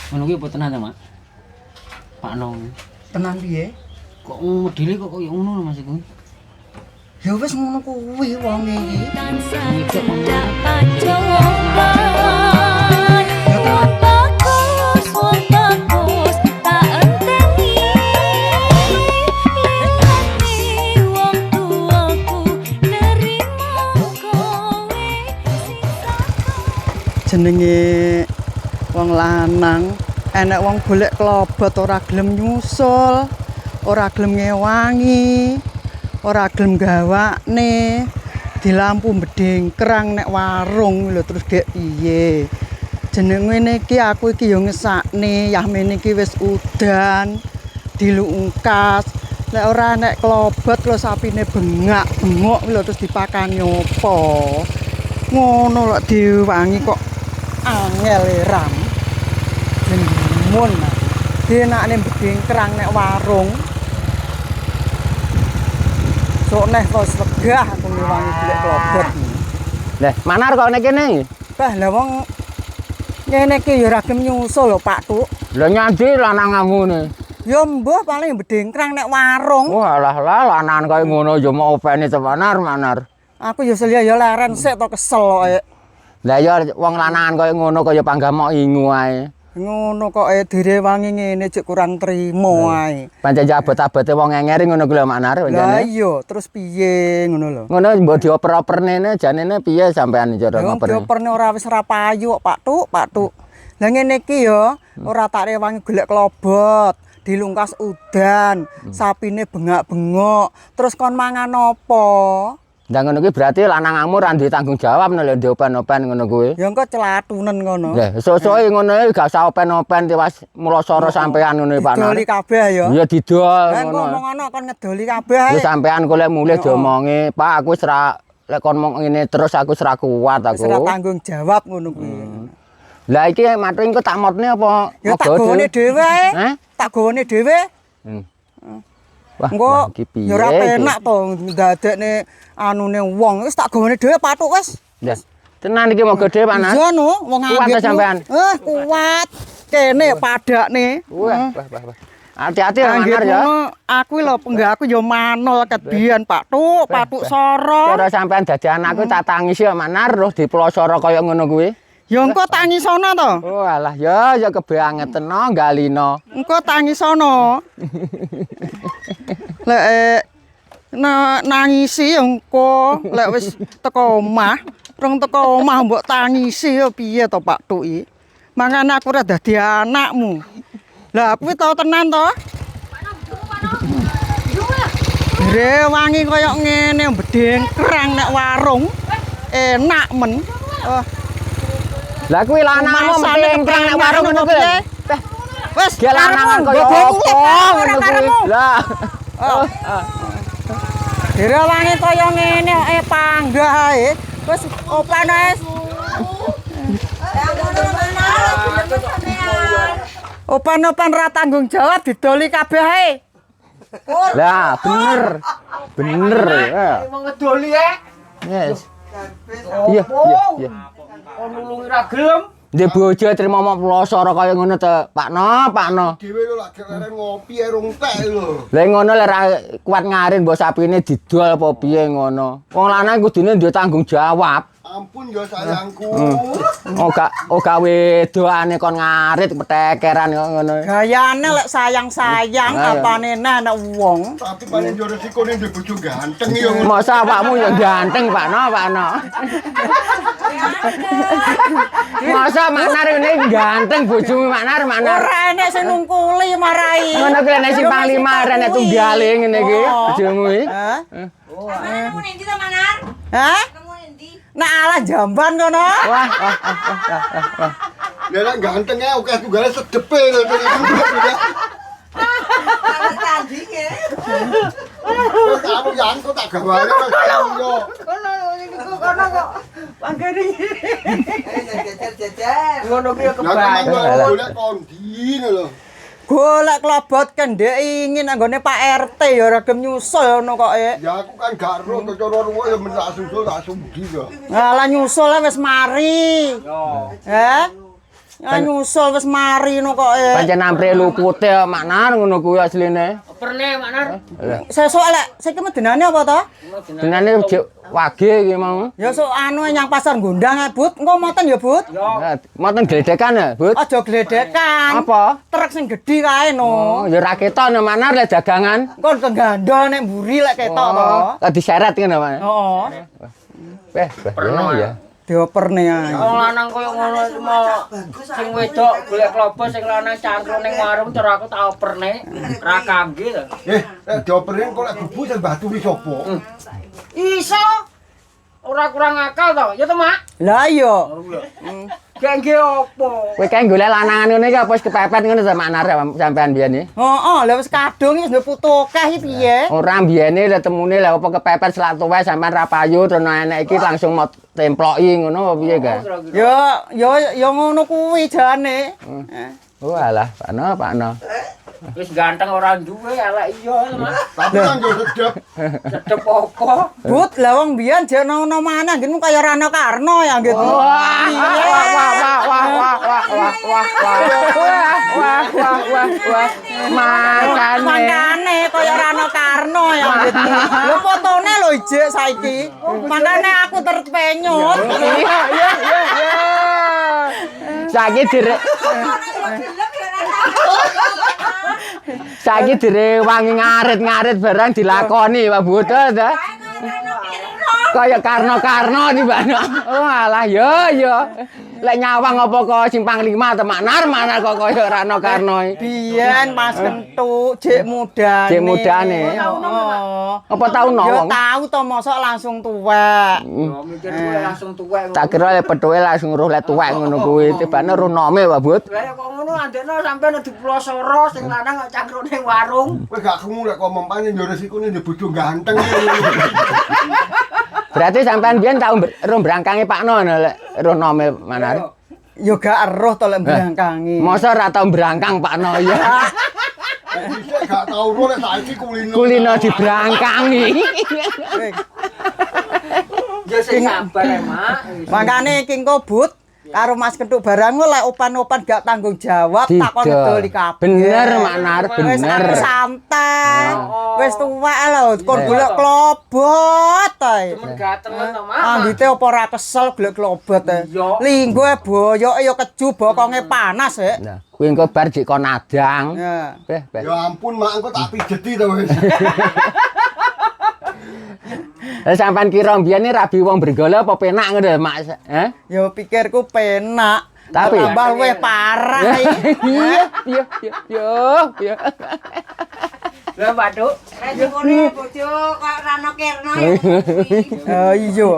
Ngono kuwi apa tenan ta, Mak? Pak Nong. Tenan piye? Kok modele kok koyo ngono lho Mas iku. Ya wis ngono kuwi wong iki. Jenenge wong lanang, enek wong golek klobot ora gelem nyusul, ora gelem ngewangi, ora gelem gawakne, di lampu bedengkrang nek warung lho terus gek piye. Jenenge niki aku iki ya ngesakne, yahmene iki wis udan, dilungkas. Lek ora nek klobot lho sapine bengak-bengok lho terus dipakani opo. Ngono lho diwangi kok angel ram. Jemun. Denakne bedengkrang nek warung. Sok neh wis wegah aku ngewangi golek klobot. Lah, manar kok nek kene? Bah, lah wong ngene iki ya ora gelem nyusul lho, Pak Tuk. Lah nyandi lananganmu ne. Ya mbuh paling bedengkrang nek warung. Wah, lah lanangan kaya ngono ya mau openi manar. Aku ya selia ya leren sik to kesel kok. Lah ya wong lanangan kaya ngono kaya panggah mok ingu ae. Ngono kok direwangi ngene cek kurang trimo ae. Pancen jabot-abote wong engeri ngono kuwi lho manar. Lah iya, terus piye ngono lho. Ngono mbok dioper-operne janene piye sampean cara ngoper? Dioperne ora wis ora payu kok, Pak Tuk. Lah ngene iki ya ora tak rewangi golek klobot, dilungkas udan, sapine bengak-bengok, terus kon mangan apa? Lah ngono kuwi berarti lananganmu ra duwe tanggung jawab nek diopen-open ngono kuwi. Ya engko celatunen ngono. Lah sok-soke ngono gak usah open-open tiwas mulosoro sampean ngono Pak Nar. Didoli kabeh ya. Ya didol Lah ngono. ngomong ngono kon ngedoli kabeh. Ya sampean golek mulih diomongi, Pak aku wis ra lek kon mong ngene terus aku wis ra kuat aku. Wis ora tanggung jawab ngono kuwi. Lah iki matur engko tak motne apa? Ya tak gowone dhewe ae. Hah? Tak gowone dhewe. Wah, Engko iki piye? ya ora penak to ndadekne anune wong. Wis tak gowone dhewe Patuk wis. Ya. Tenan iki mau gede Pak Nas. Iya no, wong Kuat ta sampean? Kuat. Kene padakne. Wah. Hati-hati ya Manar ya. Aku lho penggak aku ya manol ket biyen Patuk Soro. Cara sampean dadi anakku tak tangisi ya Manar loh diplosoro kaya ngono kuwi. Ya engko tangisono to. Oh alah ya kebangeteno galino. Engko tangisono. Lek nangisi engko lek wis teko omah, rong teko omah mbok tangisi ya piye to Pak Tuk iki. Mangane aku ora dadi anakmu. Lah kuwi tau tenan to? Rewangi kaya ngene bedengkrang nek warung. Enak men. Lah kuwi lanangmu bedengkrang nek warung ngono kuwi. Wis Ge lanangan kaya opo ngono kuwi. Lah. Direwangi kaya ngene panggah ae. Wis opan ae. Opan-opan ra tanggung jawab didoli kabeh ae. Lah bener. Bener ya. Wong ngedoli ae. Yes. Iya. Kon nulungi ra gelem. Ndek bojo trimo mok plosoro kaya ngono to, Pakno. Dhewe lho lagi leren ngopi rung tek lho. Lah ngono lek ra kuat ngarin mbok sapine didol apa piye ngono. Wong lanang kudune duwe tanggung jawab. Ampun ya sayangku. Oga wedokane kon ngarit petekeran kok ngono. Gayane lek sayang-sayang apane nek wong. Tapi paling yo resikone ndek bojo ganteng ya. Masa awakmu ya ganteng, Pakno. Masa Manar ini ganteng bojomu Manar. Ora enek sing nungkuli marai. Ngono kuwi nek simpang 5 nek tunggale ngene iki bojomu iki. Hah? Kamu nanti sama Manar? Hah? Kamu nanti? Nek alah jamban kono. Wah. Ya nek ganteng ae oke tunggale sedepe lho. Tanding ya. Kamu yang kok tak gawane kok yo. Kono kok. Panggane. Jajar. Ngono kuwi Lah kebayang. golek kondi lho. Golek klobot kendek ingin anggone Pak RT ya ora gelem nyusul ngono kok Ya aku kan gak ro cara ruwet ya men tak susul tak sudi kok. Ngalah nyusul wis mari. Heh? Ya nyusul wis mari no kok. Pancen ampre lupute maknar ngono kuwi asline. Perne maknar. Sesuk lek saiki medenane apa to? Denane wage iki mau. Ya sok anu nyang pasar Gondang But. Engko moten ya, But. Moten gledekan ya, But. Aja gledekan. Apa? Truk sing gedhi kae no. Oh, ya ra ketok no maknar lek dagangan. Engko tenggandol nek mburi lek ketok to. Lah diseret ngono, Pak. Heeh. Ya. Dioperne ae. Wong lanang koyo ngono cuma sing wedok golek klopo sing lanang cangkruk ning warung cara aku tak operne ra kangge to. Dioperin kok lek bubu sing batu iki sapa? Iso ora kurang akal to, ya to, Mak? Lah iya. Kangge opo? Kowe kae golek lanangan ngene iki apa wis kepepet ngono ta maknar sampean biyen iki? Heeh, lha wis kadung wis putu akeh iki piye? Ora mbiyene lek temune lek apa kepepet selak tuwek sampean ra payu terus enek iki langsung mau temploki ngono apa piye ga? Ya ngono kuwi jane. Oh alah, Pakno. Wis ganteng ora duwe elek iya, Mak. Tapi kan yo sedep. Sedep apa? But lah wong mbiyen jek ono manah ngene kaya Rano Karno ya gitu. Wah. Makane kaya Rano Karno ya gitu. Lho fotone lho ijek saiki. Makane aku terpenyut. Iya. Saiki direwangi ngarit-ngarit barang dilakoni Pak Buto ta. Kaya Karno di bana. Oh alah yo. Lek nyawang apa kok simpang 5 ta maknar kok kaya Rano Karno. Biyen Mas Kentuk jek mudane. Jek mudane. Apa tau no Ya wong? tau to mosok langsung tuwek. Yo mikir kowe langsung tuwek. Tak kira lek pethuke langsung roh lek tuwek ngono kuwi. Tibane roh nome Pak But. Lah ya kok ngono andekno sampean di Pulau Soro sing lanang kok cangkruk ning warung. Kowe gak krungu lek kok mempane yo resikone ndek bojo ganteng. Berarti sampean biyen tau roh brangkange Pakno lek roh nome manar. Ya gak eruh to lek mbrangkangi. Masa ora tau brangkang Pakno ya. Dhisik gak tau ro lek saiki kulino. Kulino dibrangkangi. Ya sing sabar ya, Mak. Makane iki engko But karo Mas Kentuk barang lek opan-opan gak tanggung jawab takon ngedoli kabeh. Bener maknar Wis bener. aku santai. Wis tuwek lho kon golek klobot ae. Temen gatengen to, Mak. Anggite apa ora kesel golek klobot ae. Iya. Linggo boyoke ya keju bokonge panas e. Nah, kuwi engko bar jek kon adang. Ya. Ya ampun mak engko tak pijeti to wis. Lah sampean kira mbiyene rabi wong bergala apa penak ngono Mak? Heh? Ya pikirku penak. Tapi tambah luwih parah iki. Iya. Lah Pak Duk. Nek ngene bojo kok Rano Kirno ya. Iya.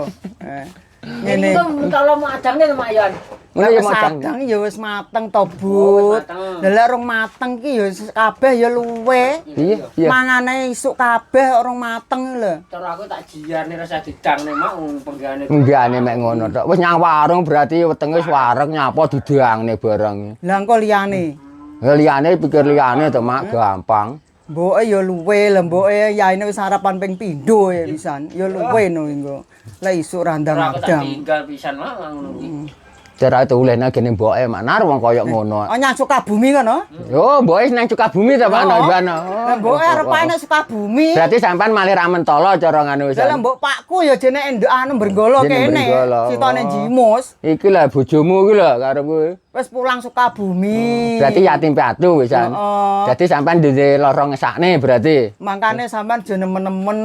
Ngene kalau mau adangne to Mak Yan. Ngono ya Wis modang. adang ya wis mateng to, But. mateng. Lah lek rong mateng ki ya kabeh ya luwe. Iya. Mangane isuk kabeh rong mateng lho. Cara aku tak jiarne rasa didangne Mak penggane. Enggane mek ngono tok. Wis nyang warung berarti wetenge wis wareg nyapa didangne barang. Lah engko liyane. Ya liyane pikir liyane to Mak gampang. Mboke ya luwe lho, mboke yaine wis sarapan ping pindho ya pisan. Ya luwe no engko. Lah isuk Cara aku tak randang-andang. tinggal pisan Mak ngono kuwi. Cara tulene gene mboke maknar wong kaya ngono. Oh nyang Sukabumi kono? Yo, mboke nang Sukabumi ta Pak Nobano. Lah mboke arepane nek Sukabumi. Berarti sampean malih ra mentolo cara ngono wis. Lah mbok pakku ya jene endek anu Brenggolo Jene kene. Brenggolo. Sitone Jimus. Iki lah bojomu iki lho karo kowe. Wis pulang Sukabumi. Berarti yatim piatu wisan. Heeh. Jadi sampean duwe lara ngesakne berarti. Mangkane sampean aja nemen-nemen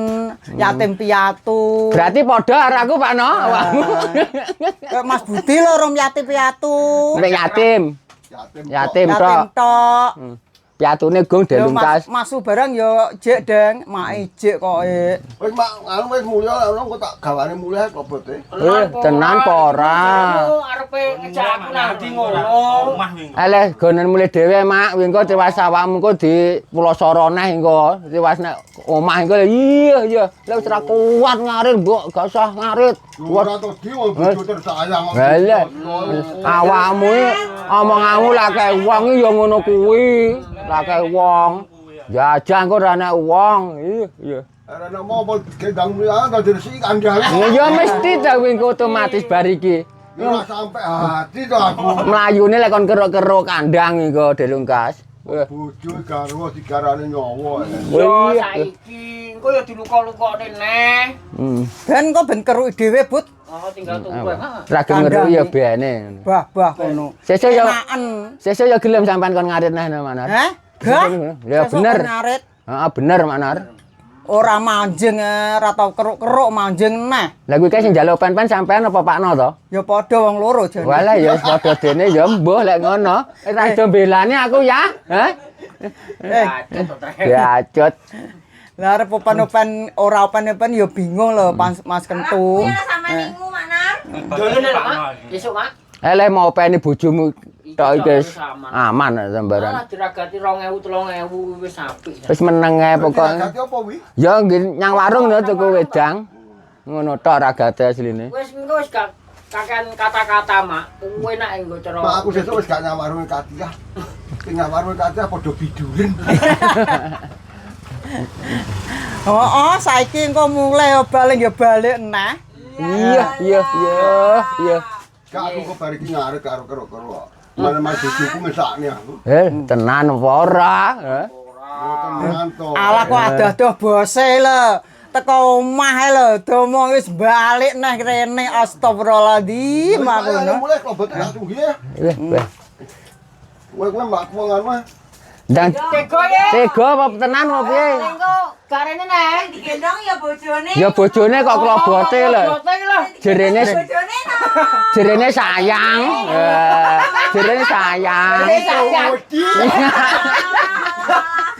yatim piatu. Berarti padha karo aku Pak No. Kayak Mas Budi lho rom yatim piatu. Mek yatim. Yatim tok. tok. Piatune gong Yo delungkas. masu barang yo jek deng, mak ijek kok. Wis mak anu wis mulya ono kok tak gawane mulya klobote. Tenan apa ora? Arepe ngejak aku nang ndi ngono. Eleh gonen mulih dhewe Mak, engko tiwas awakmu engko di Pulau Soro neh engko. Tiwas nek omah engko iya. Lah wis ra kuat ngarit, Mbok, gak usah ngarit. Ora to di wong bojo tersayang. Lah awakmu omonganmu lak kaya wong ya ngono kuwi. Lak kaya wong. Jajang kok ora nek wong. Iya. Ora ana apa gendang mulya ta dirsi kandhane. Ya mesti ta kuwi engko otomatis bar iki. Ya ora sampe hati to aku. Mlayune lek kon keruk-keruk kandang iku Delungkas. Bojo garwa digarane nyawa. Yo saiki engko ya diluka-lukane neh. Ben kok ben keruk dhewe, But. Oh tinggal tunggu. Ragam ngeru ya bene. Bah kono. Sesuk ya Enaken. sesuk ya gelem sampean kon ngarit neh Manar. Heh? Gah? Ya Sesuk bener. ngarit. Heeh bener Manar. Ora manjing ora tau keruk-keruk manjing neh. Lah kuwi sing njaluk pen-pen sampean apa Pakno to? Ya padha wong loro jane. Walah ya wis padha dene ya mbuh lek ngono. Ora do belani aku ya. Hah? Ya acut. Lah arep open-open ora open-open ya bingung lho Mas Kentu. Ya sama ningu Manar. Dolen lho, Mak. Besok, Mak. Lek mau openi bojomu tok iki wis aman sambaran. Ah, diragati 2000 3000 wis apik. Wis meneng ae pokoke. Gati apa wi? Ya nggih nyang warung lho tuku wedang. Ngono tok ragate asline. Wis engko wis gak kakean kata-kata, Mak. Enak engko cara. Mak aku sesuk wis gak nyawarung Katia. Sing nyawarung Katia padha bidulen. Oh, saiki engko mulai balik ya balik neh. Iya. Gak aku kok bar iki ngarep karo keruk-keruk. Mana-mana bojoku ngesakne aku. Tenan apa ora? Tenan to. Alah kok adoh-adoh bose lho. Teko omah ae lho, domo wis balik neh rene astagfirullahaladzim aku Ayo no. mulai klobot tak tunggu ya. Kowe mbak wong anu. Ndang tega apa tenan apa piye? Engko garene neh digendong ya bojone. Ya bojone kok klobote lho. Jerene Bojone no. jerene sayang. Jerene sayang.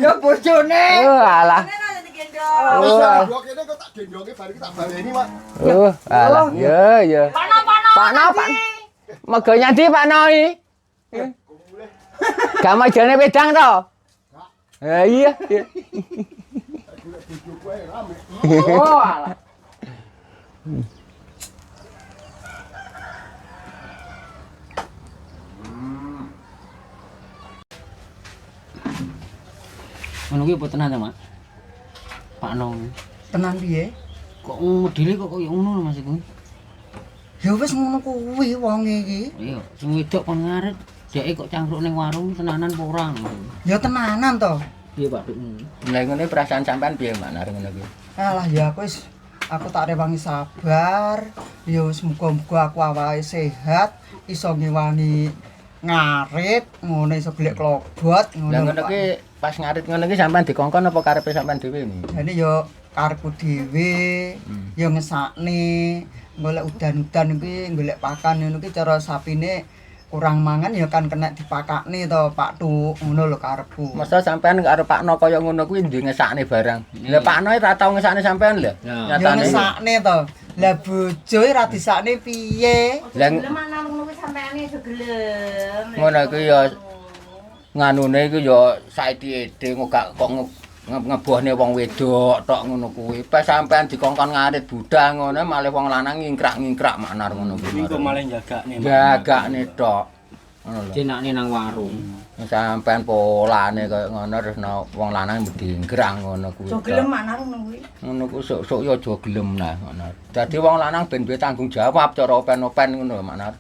Ya bojone. Alah. Digendong. Wis gua kene kok tak gendonge bar iki tak baleni, Mak. Alah. Ya. Pano. Mego nyandi Pakno iki. Gak mau jane wedang to? Iya. Oh, alah. Ngono kuwi apa tenan ta, Mak? Pakno. Tenan piye? Kok modele kok koyo ngono lho Mas iku. Ya wis ngono kuwi wong iki. Iya, sing wedok kon ngarit, dheke kok cangkruk ning warung tenanan apa ora ngono. Ya tenanan to. Piye, Pak Duk? Lah ngene perasaan sampean piye, Mak, nek ngono kuwi? Alah ya aku tak rewangi sabar. Ya wis muga-muga aku awake sehat, iso ngewangi ngarit, ngono iso golek klobot ngono. Lah ngono kuwi pas ngarit ngono kuwi sampean dikongkon apa karepe sampean dhewe ini? Jane ya karepku dhewe, ya ngesakne golek udan-udan kuwi golek pakan ngono kuwi cara sapine kurang mangan ya kan kena dipakakne to Pak Tuk ngono lho karepku. Masa sampean karo Pakno kaya ngono kuwi ndek ngesakne barang. Lah Pakno ora tau ngesakne sampean lho. Ya ngesakne to. Lah bojoe ra disakne piye? Lah Gelem ana ngono kuwi sampeane aja gelem. ngono kuwi ya nganune iku ya saiki-ede kok ngebohne wong wedok tok ngono kuwi. Pas sampean dikongkon ngarit budal ngono malah wong lanang ngingkrak-ngingkrak Maknar ngono kuwi. Iku malah jagakne. Jagakne tok. Ngono lho. Jenakne nang warung. Sampean polane kaya ngono terus wong lanang medinggrang ngono kuwi. Aja gelem Manar ngono kuwi. Ngono ku sok-sok ya aja gelem nah ngono. Dadi wong lanang ben duwe tanggung jawab cara open-open ngono Maknar.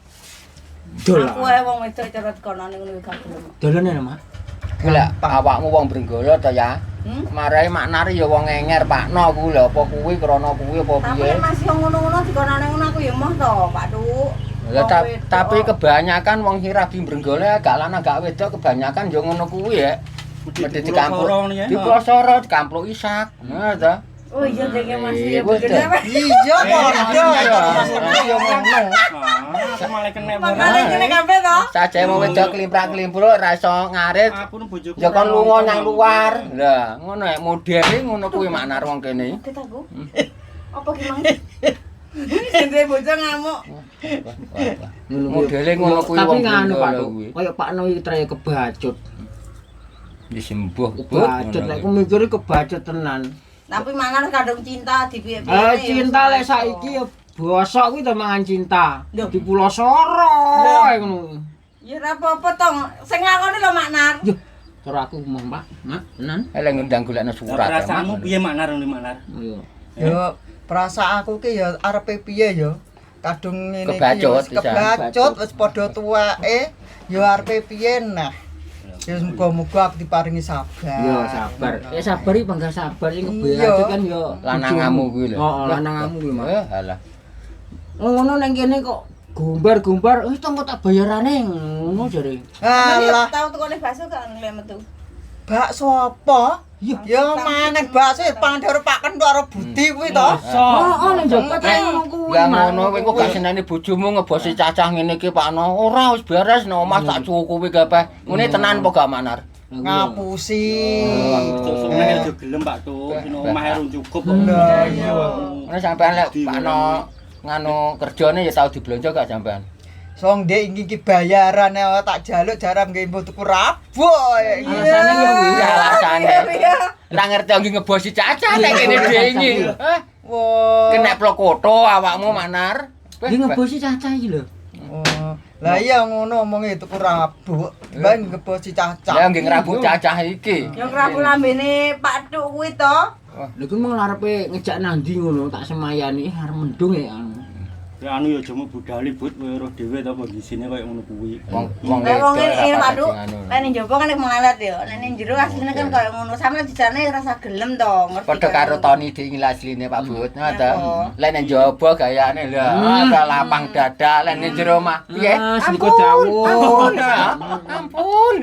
Aku ae wong wedok cara dikonone ngono gak gelem. Dolane lho, Mak. Lah awakmu wong Brenggala to ya. Marai Maknar ya wong enger Pakno ku lho apa kuwi krana kuwi apa Tapi piye. masih ngono-ngono dikonone ngono aku ya moh to, Pak Tuk. Lah tapi kebanyakan wong Hirabi Brenggala gak lanang gak wedok kebanyakan ya ngono kuwi ya. Mesti dikampung. Diplosoro dikampluk isak. Ngono to. Oh iya dene masih ya Iya, begede. Iya padha Iya. ya ngono. Malah kena Makane kene kabeh to. Saja mau wedok klimprak-klimpruk ra iso ngarit. Aku nu bojoku. Ya kon lunga nang luar. Lah, ngono ya modele ngono kuwi Maknar wong kene. Ket aku. Apa gimana? Sing bojo ngamuk. Modele ngono kuwi Tapi wong nganu Pak Brenggala Duk. kuwi. Kaya Pakno iki treye kebacut. Disembuh Kebacut lek aku mikire kebacut tenan. Tapi Manar kadung cinta dipiye-piye. Cinta lek saiki ya bosok kuwi to mangan cinta. Lho. Di Pulau Soro ae ngono. Ya ora apa-apa to. Sing lakoni lho Manar. Yo, cara aku ngomong Pak, Mak, tenan. Eleng ngundang golekno surat. Perasaanmu piye Maknar ni Maknar? Iya. Ya perasaan aku ki ya arepe piye ya. kadung ngene iki Kebacut, wis kebacut wis padha tuweke ya arepe piye nah. Ya muga-muga aku diparingi sabar. Yo sabar. Ya sabar iki bangga sabar sing Iya. keberat kan yo Lanangamu kuwi lho. Heeh, lanangamu kuwi mah. Alah. Ngono ning kene kok gumbar-gumbar, wis tonggo tak bayarane ngono jare. Alah, Tahu tukone bakso gak nglem metu. bakso apa? Ya mangan bakso ya pangan karo Pak Kentuk karo Budi kuwi to. Oh, ning Joko ta ngono kuwi. Lah ngono kowe kok gak seneni bojomu ngebosi cacah ngene iki Pakno. Ora wis beres no Mas tak cukupi kabeh. Ngene tenan apa gak Manar? Ngapusi. Sesungguhnya aja gelem Pak Tuk, yen omahe rung cukup kok. Lah iya. Ngene sampean lek Pakno nganu kerjane ya tau diblonjo gak sampean? Song ndek iki bayaran tak jaluk jaram nggih mbok tuku rabuk. Alasane ya kuwi Alasane. Ora ngerti nggih ngebosi cacah nek kene dhewe iki. Wah. Kena plokoto awakmu Manar. Iki ngebosi cacah iki lho. Oh. Lah iya ngono omonge tuku rabuk. Mbak ngebosi cacah. Ya nggih ngrabuk cacah iki. Yo krapu lambene Pak Tuk kuwi to. Lha kuwi mung arepe ngejak nandi ngono tak semayani arep mendung ya anu. Ya anu ya jemu budali but kowe roh dhewe to kondisine koyo ngono kuwi. Wong Lah wong ngene Pak Tuk. anu. Lah ning njaba kan mengalat yo. Lah ning jero asline kan koyo ngono. Sampe dijane rasa gelem to, ngerti. Padha karo Tony di asline Pak But, ngoten. Lek nang jaba gayane lho, ada lapang dada, lek nang jero mah piye? Sliko dawuh. Ampun.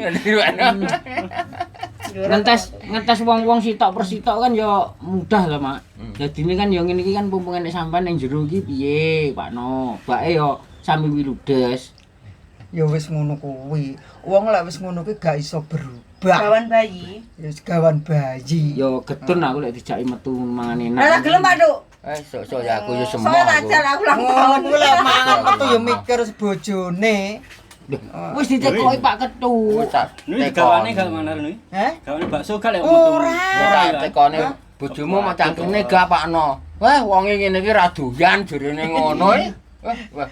Ngentes wong-wong sitok persitok kan ya mudah lah, Mak. Dadine kan ya ngene iki kan pumpung nek sampean ning jero iki piye, Pakno? Bake ya sami wiludes. Ya wis ngono kuwi. Wong lek wis ngono kuwi gak iso berubah. Gawan bayi. Ya wis gawan bayi. Ya getun aku lek dijaki metu mangan enak. Lah gelem Pak Tuk. Sok ya aku ya Sok semua aku. aja lah ulang Ngono tahun. kuwi lek mangan metu ya mikir bojone. Wis ditekoki Pak Ketut. Ini gawane gak Manar ini. Heh? Gawane bakso gak lek metu. Ora tekone bojomu mau cangkeme gak Pakno. Wah, wonge ngene iki ra doyan jerene ngono. Wah.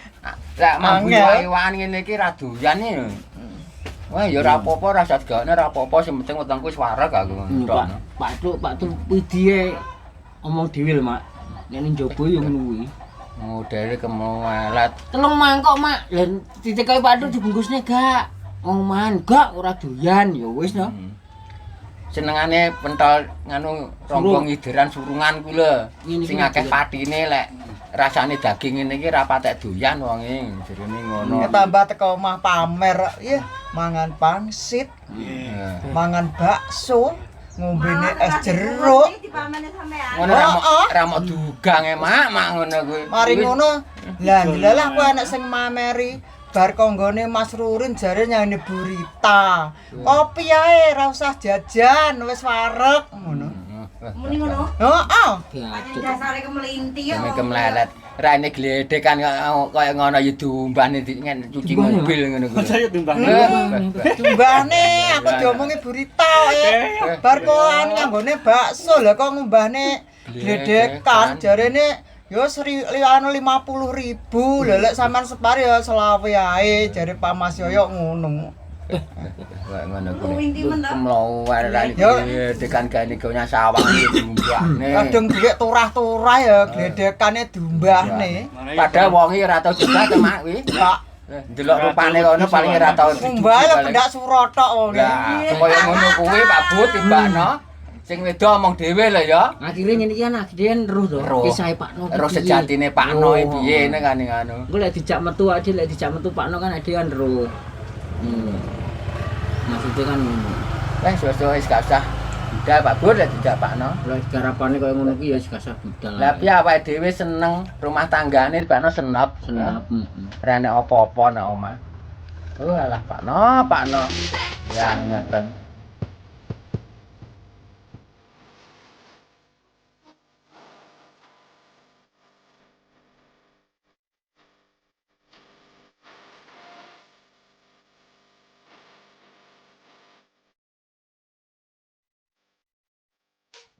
Lek mambu iwan ngene iki ra doyan iki. Wah, ya ora apa-apa rasa gane ora apa-apa sing penting wetengku wis wareg aku. Pak Tuk pidihe omong dhewe lho, Mak. Nek ning njaba ya ngono kuwi. Modele kemelet. 3 mangkok, Mak. Lah ditekoki Pak Tuk dibungkusne gak. Oman gak ora doyan ya wis no. Senengane pentol nganu rombong idiran surungan kuwi lho. Sing akeh patine lek rasane daging ngene iki ra patek doyan wonge jerene ngono. Tambah teko omah pamer ya mangan pangsit, mangan bakso, ngombene es jeruk. Ngono ra mau dugang Mak ngono kuwi. Mari ngono. Lah ndelalah kowe anak sing mameri bar konggone Mas Rurin jare nyanyi berita. Kopi ae ra usah jajan wis wareg ngono. Muni ngono. Heeh. Dasare kemelinti yo. Demi kemlelet. Rene gledekan kaya ngono ya dumbane cuci mobil ngono kuwi. Saya timbang. Tumbane aku diomongi berita bar kok anu nganggone bakso lha kok ngumbahne gledekan jarene yo 50.000 lha lek sampean separi ya selawe ae jare Pak Mas Yoyo ngono. Kayak ngono kuwi. Winti men to. Mlawar rene gledekan gane gonya sawang iki dumbane. Kadung dhuwit turah-turah ya gledekane dumbahne. Padahal wonge ora tau juga to Mak kuwi. Pak Delok rupane kono paling ora tau ngumbah lho pendak surotok ngono. Lah, kaya ngono kuwi Pak But timbakno. Sing wedo omong dhewe lho ya. Akhire ngene iki kan akhire roh to. Kisahe Pakno. Roh sejatine Pakno piye nek kan ngono. Engko lek dijak metu ade lek dijak metu Pakno kan ade kan roh. Maksudnya kan ngono. Wis gak usah. Udah Pak But lek dijak Pakno. Lek garapane kaya ngono kuwi ya gak usah budal. Lah piye awake dhewe seneng rumah tanggane Pakno senep. Senap. Ora nek apa-apa nek omah. Oh alah Pakno. Ya ngeten.